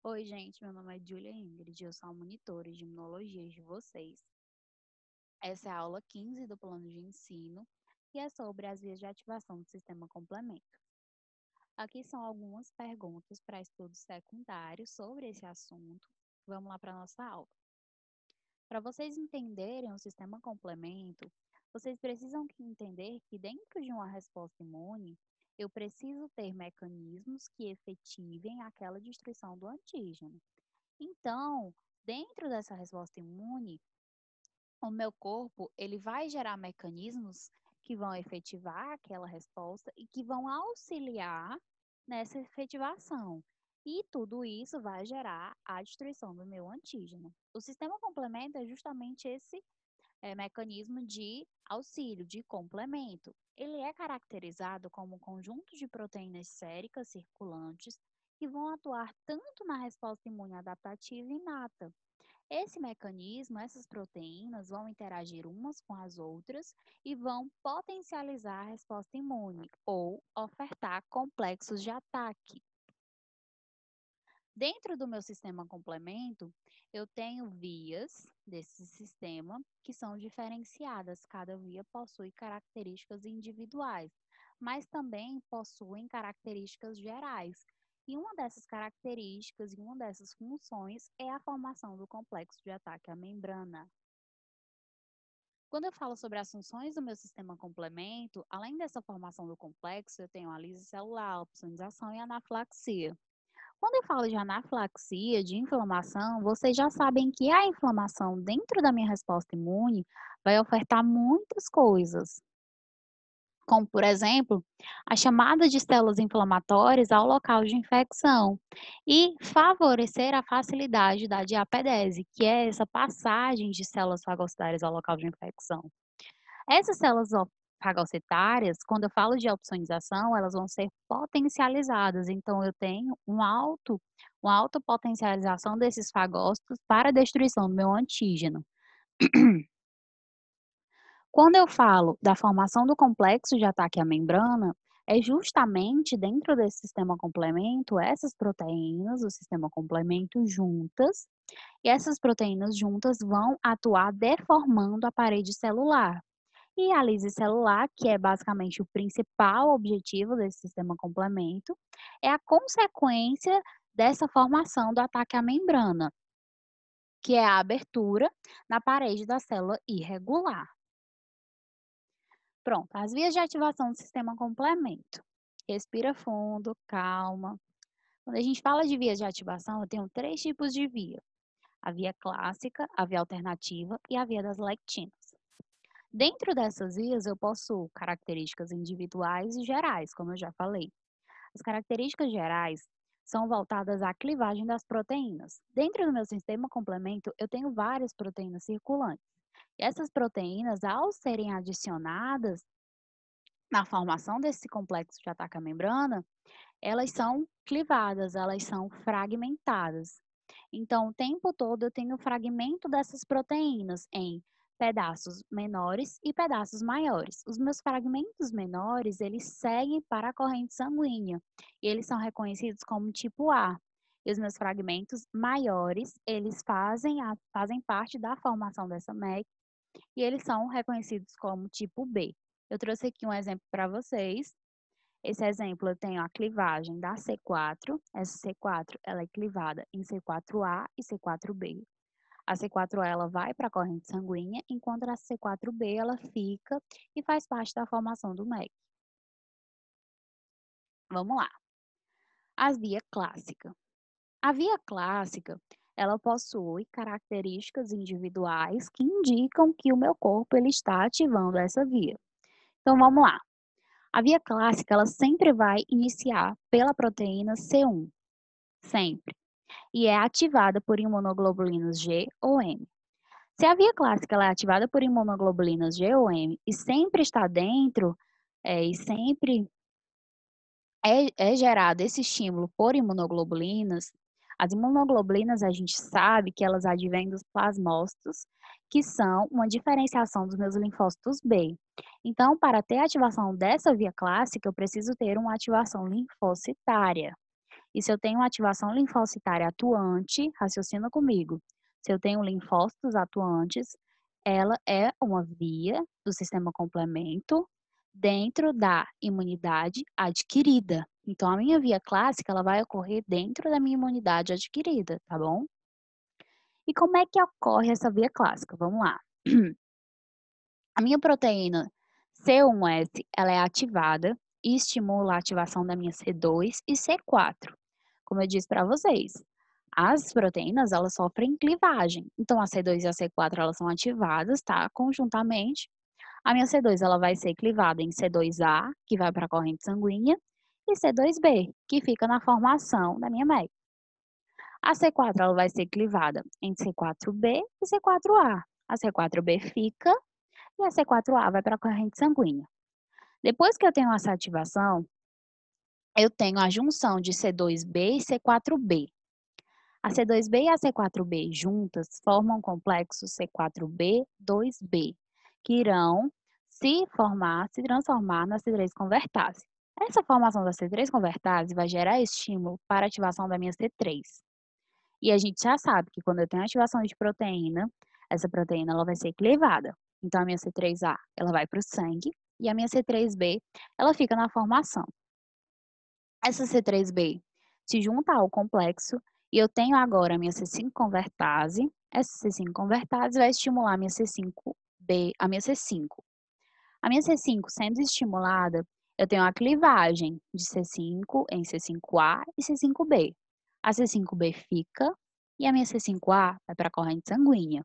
Oi, gente, meu nome é Julia Ingrid, eu sou a monitora de imunologia de vocês. Essa é a aula 15 do plano de ensino e é sobre as vias de ativação do sistema complemento. Aqui são algumas perguntas para estudos secundários sobre esse assunto. Vamos lá para a nossa aula. Para vocês entenderem o sistema complemento, vocês precisam entender que dentro de uma resposta imune, eu preciso ter mecanismos que efetivem aquela destruição do antígeno. Então, dentro dessa resposta imune, o meu corpo ele vai gerar mecanismos que vão efetivar aquela resposta e que vão auxiliar nessa efetivação. E tudo isso vai gerar a destruição do meu antígeno. O sistema complemento é justamente esse mecanismo de auxílio, de complemento. Ele é caracterizado como um conjunto de proteínas séricas circulantes que vão atuar tanto na resposta imune adaptativa inata. Esse mecanismo, essas proteínas vão interagir umas com as outras e vão potencializar a resposta imune ou ofertar complexos de ataque. Dentro do meu sistema complemento, eu tenho vias desse sistema que são diferenciadas. Cada via possui características individuais, mas também possuem características gerais. E uma dessas características e uma dessas funções é a formação do complexo de ataque à membrana. Quando eu falo sobre as funções do meu sistema complemento, além dessa formação do complexo, eu tenho a lise celular, a opsonização e a anafilaxia. Quando eu falo de anafilaxia, de inflamação, vocês já sabem que a inflamação dentro da minha resposta imune vai ofertar muitas coisas, como, por exemplo, a chamada de células inflamatórias ao local de infecção e favorecer a facilidade da diapedese, que é essa passagem de células fagocitárias ao local de infecção. Essas células fagocitárias, quando eu falo de opsonização, elas vão ser potencializadas. Então, eu tenho uma alta potencialização desses fagócitos para a destruição do meu antígeno. Quando eu falo da formação do complexo de ataque à membrana, é justamente dentro desse sistema complemento, essas proteínas, o sistema complemento juntas, e essas proteínas juntas vão atuar deformando a parede celular. E a lise celular, que é basicamente o principal objetivo desse sistema complemento, é a consequência dessa formação do ataque à membrana, que é a abertura na parede da célula irregular. Pronto, as vias de ativação do sistema complemento. Respira fundo, calma. Quando a gente fala de vias de ativação, eu tenho 3 tipos de via: a via clássica, a via alternativa e a via das lectinas. Dentro dessas vias, eu possuo características individuais e gerais, como eu já falei. As características gerais são voltadas à clivagem das proteínas. Dentro do meu sistema complemento, eu tenho várias proteínas circulantes. E essas proteínas, ao serem adicionadas na formação desse complexo de ataque à membrana, elas são clivadas, elas são fragmentadas. Então, o tempo todo eu tenho fragmento dessas proteínas em pedaços menores e pedaços maiores. Os meus fragmentos menores, eles seguem para a corrente sanguínea e eles são reconhecidos como tipo A. E os meus fragmentos maiores, eles fazem parte da formação dessa MEC e eles são reconhecidos como tipo B. Eu trouxe aqui um exemplo para vocês. Esse exemplo, eu tenho a clivagem da C4. Essa C4, ela é clivada em C4A e C4B. A C4A, ela vai para a corrente sanguínea, enquanto a C4B, ela fica e faz parte da formação do MEC. Vamos lá. A via clássica. A via clássica, ela possui características individuais que indicam que o meu corpo ele está ativando essa via. Então, vamos lá. A via clássica, ela sempre vai iniciar pela proteína C1, sempre, e é ativada por imunoglobulinas G ou M. Se a via clássica ela é ativada por imunoglobulinas G ou M e sempre está dentro, e sempre é gerado esse estímulo por imunoglobulinas, as imunoglobulinas a gente sabe que elas advêm dos plasmócitos, que são uma diferenciação dos meus linfócitos B. Então, para ter a ativação dessa via clássica, eu preciso ter uma ativação linfocitária. E se eu tenho ativação linfocitária atuante, raciocina comigo. Se eu tenho linfócitos atuantes, ela é uma via do sistema complemento dentro da imunidade adquirida. Então, a minha via clássica, ela vai ocorrer dentro da minha imunidade adquirida, tá bom? E como é que ocorre essa via clássica? Vamos lá. A minha proteína C1S, ela é ativada e estimula a ativação da minha C2 e C4. Como eu disse para vocês, as proteínas, elas sofrem clivagem. Então, a C2 e a C4, elas são ativadas, tá? Conjuntamente. A minha C2, ela vai ser clivada em C2A, que vai para a corrente sanguínea, e C2B, que fica na formação da minha MEC. A C4, ela vai ser clivada em C4B e C4A. A C4B fica e a C4A vai para a corrente sanguínea. Depois que eu tenho essa ativação, eu tenho a junção de C2B e C4B. A C2B e a C4B juntas formam o complexo C4B2B, que irão se transformar na C3 convertase. Essa formação da C3 convertase vai gerar estímulo para a ativação da minha C3. E a gente já sabe que quando eu tenho ativação de proteína, essa proteína ela vai ser clivada. Então, a minha C3A, ela vai para o sangue, e a minha C3B, ela fica na formação. Essa C3B se junta ao complexo, e eu tenho agora a minha C5 convertase. Essa C5 convertase vai estimular a minha C5B, a minha C5. A minha C5 sendo estimulada, eu tenho a clivagem de C5 em C5A e C5B. A C5B fica e a minha C5A vai para a corrente sanguínea.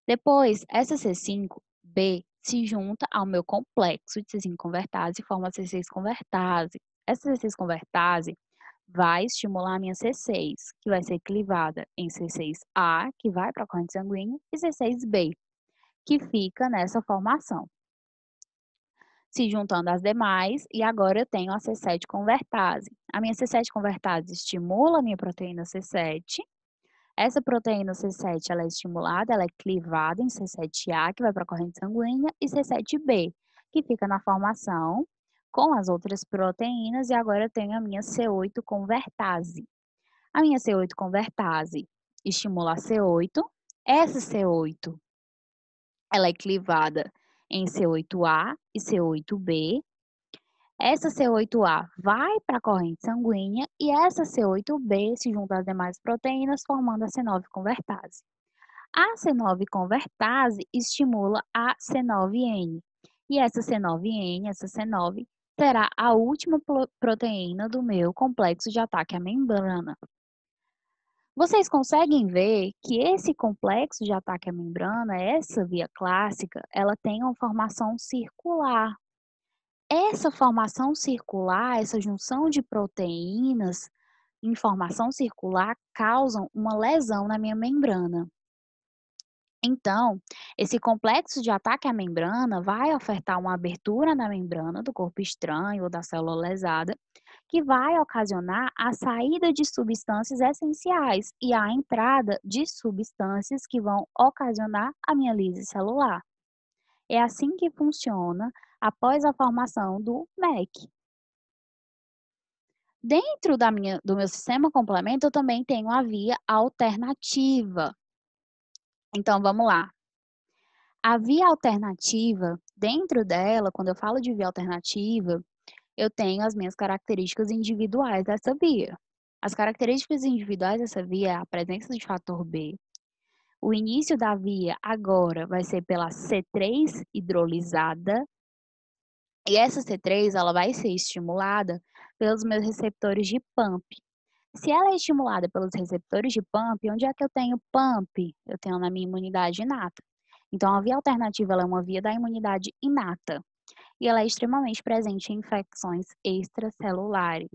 Depois, essa C5B se junta ao meu complexo de C5 convertase e forma a C6 convertase. Essa C6 convertase vai estimular a minha C6, que vai ser clivada em C6A, que vai para a corrente sanguínea, e C6B, que fica nessa formação. Se juntando às demais, e agora eu tenho a C7 convertase. A minha C7 convertase estimula a minha proteína C7. Essa proteína C7 ela é estimulada, ela é clivada em C7A, que vai para a corrente sanguínea, e C7B, que fica na formação com as outras proteínas, e agora eu tenho a minha C8 convertase. A minha C8 convertase estimula a C8. Essa C8 ela é clivada em C8A e C8B. Essa C8A vai para a corrente sanguínea e essa C8B se junta às demais proteínas, formando a C9 convertase. A C9 convertase estimula a C9N. E essa C9N, essa C9, será a última proteína do meu complexo de ataque à membrana. Vocês conseguem ver que esse complexo de ataque à membrana, essa via clássica, ela tem uma formação circular. Essa formação circular, essa junção de proteínas em formação circular causam uma lesão na minha membrana. Então, esse complexo de ataque à membrana vai ofertar uma abertura na membrana do corpo estranho ou da célula lesada, que vai ocasionar a saída de substâncias essenciais e a entrada de substâncias que vão ocasionar a minha lise celular. É assim que funciona após a formação do MEC. Dentro do meu sistema complemento, eu também tenho a via alternativa. Então, vamos lá. A via alternativa, dentro dela, quando eu falo de via alternativa, eu tenho as minhas características individuais dessa via. As características individuais dessa via é a presença de fator B. O início da via agora vai ser pela C3 hidrolisada. E essa C3, ela vai ser estimulada pelos meus receptores de PAMP. Se ela é estimulada pelos receptores de PAMP, onde é que eu tenho PAMP? Eu tenho na minha imunidade inata. Então, a via alternativa ela é uma via da imunidade inata. E ela é extremamente presente em infecções extracelulares.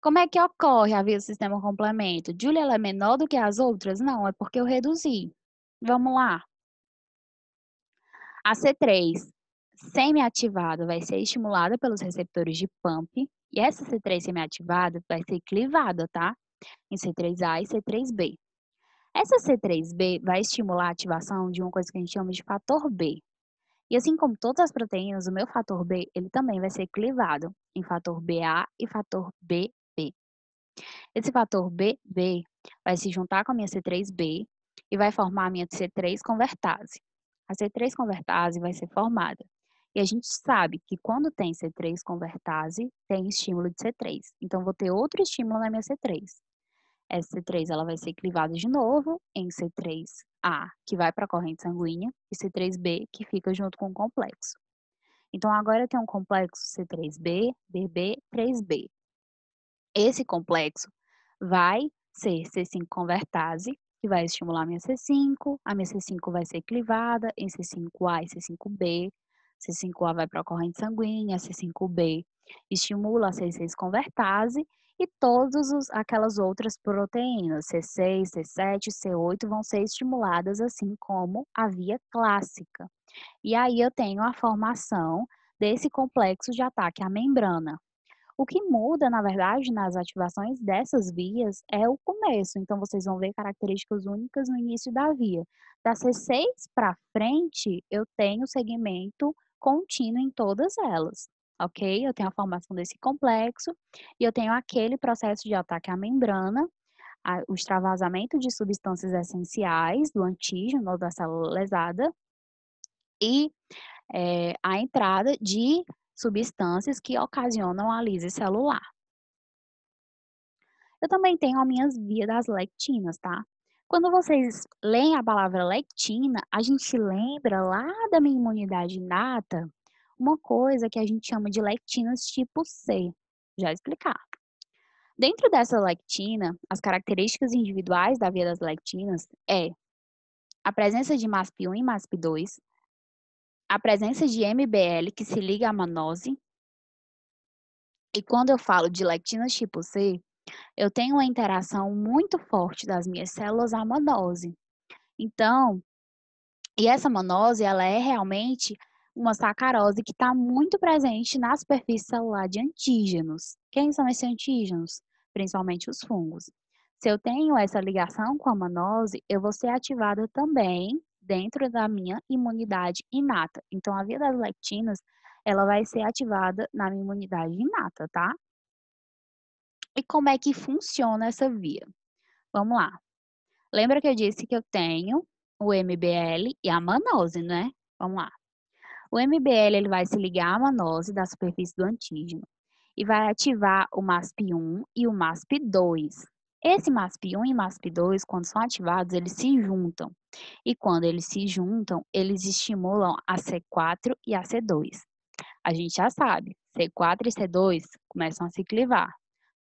Como é que ocorre a via do sistema complemento? Júlia, ela é menor do que as outras? Não, é porque eu reduzi. Vamos lá. A C3 semi-ativada vai ser estimulada pelos receptores de PAMP. E essa C3 semi-ativada vai ser clivada, tá? Em C3A e C3B. Essa C3B vai estimular a ativação de uma coisa que a gente chama de fator B. E assim como todas as proteínas, o meu fator B, ele também vai ser clivado em fator BA e fator BB. Esse fator BB vai se juntar com a minha C3B e vai formar a minha C3 convertase. A C3 convertase vai ser formada. E a gente sabe que quando tem C3 convertase, tem estímulo de C3. Então, vou ter outro estímulo na minha C3. Essa C3 ela vai ser clivada de novo em C3A, que vai para a corrente sanguínea, e C3B, que fica junto com o complexo. Então, agora eu tenho um complexo C3B, BB, 3B. Esse complexo vai ser C5 convertase, que vai estimular a minha C5, a minha C5 vai ser clivada em C5A e C5B, C5A vai para a corrente sanguínea, C5B estimula a C6 convertase e todas aquelas outras proteínas, C6, C7, C8, vão ser estimuladas assim como a via clássica. E aí eu tenho a formação desse complexo de ataque à membrana. O que muda, na verdade, nas ativações dessas vias é o começo. Então, vocês vão ver características únicas no início da via. Da C6 para frente, eu tenho segmento contínuo em todas elas, ok? Eu tenho a formação desse complexo e eu tenho aquele processo de ataque à membrana, o extravasamento de substâncias essenciais do antígeno ou da célula lesada e a entrada de substâncias que ocasionam a lise celular. Eu também tenho as minhas vias das lectinas, tá? Quando vocês leem a palavra lectina, a gente lembra lá da minha imunidade inata uma coisa que a gente chama de lectinas tipo C. Já explicar. Dentro dessa lectina, as características individuais da via das lectinas é a presença de MASP1 e MASP2, a presença de MBL que se liga à manose, e quando eu falo de lectinas tipo C, eu tenho uma interação muito forte das minhas células à manose. Então, e essa manose, ela é realmente uma sacarose que está muito presente na superfície celular de antígenos. Quem são esses antígenos? Principalmente os fungos. Se eu tenho essa ligação com a manose, eu vou ser ativada também dentro da minha imunidade inata. Então, a via das lectinas, ela vai ser ativada na minha imunidade inata, tá? E como é que funciona essa via? Vamos lá. Lembra que eu disse que eu tenho o MBL e a manose, né? Vamos lá. O MBL ele vai se ligar à manose da superfície do antígeno e vai ativar o MASP1 e o MASP2. Esse MASP1 e MASP2, quando são ativados, eles se juntam. E quando eles se juntam, eles estimulam a C4 e a C2. A gente já sabe, C4 e C2 começam a se clivar.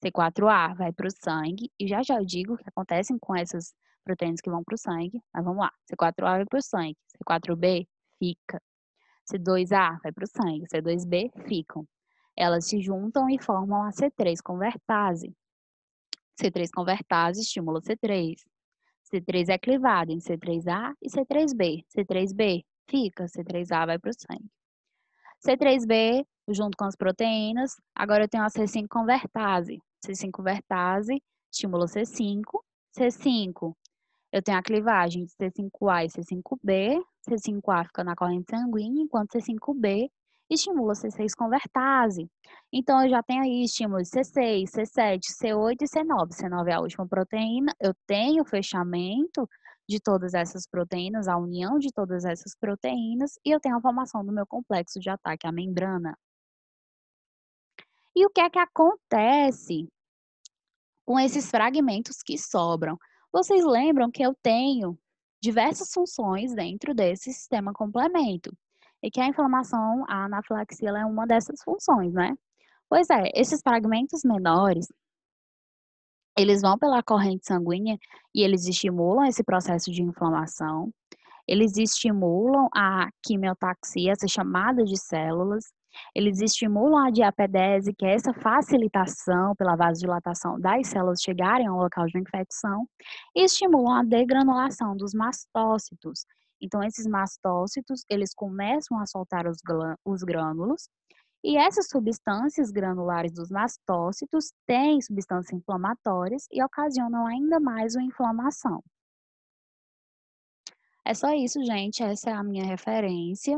C4A vai para o sangue, e já eu digo o que acontece com essas proteínas que vão para o sangue, mas vamos lá. C4A vai para o sangue, C4B fica. C2A vai para o sangue, C2B ficam. Elas se juntam e formam a C3 convertase. C3 convertase estimula C3. C3 é clivado em C3A e C3B. C3B fica, C3A vai para o sangue. C3B, junto com as proteínas, agora eu tenho a C5 convertase. C5 convertase estimula C5. C5, eu tenho a clivagem de C5A e C5B. C5A fica na corrente sanguínea, enquanto C5B estimula C6 convertase. Então, eu já tenho aí estímulo de C6, C7, C8 e C9. C9 é a última proteína. Eu tenho fechamento de todas essas proteínas, a união de todas essas proteínas, e eu tenho a formação do meu complexo de ataque à membrana. E o que é que acontece com esses fragmentos que sobram? Vocês lembram que eu tenho diversas funções dentro desse sistema complemento, e que a inflamação, a anafilaxia, ela é uma dessas funções, né? Pois é, esses fragmentos menores, eles vão pela corrente sanguínea e eles estimulam esse processo de inflamação. Eles estimulam a quimiotaxia, essa chamada de células. Eles estimulam a diapedese, que é essa facilitação pela vasodilatação das células chegarem ao local de infecção. E estimulam a degranulação dos mastócitos. Então, esses mastócitos, eles começam a soltar os grânulos. E essas substâncias granulares dos mastócitos têm substâncias inflamatórias e ocasionam ainda mais a inflamação. É só isso, gente. Essa é a minha referência.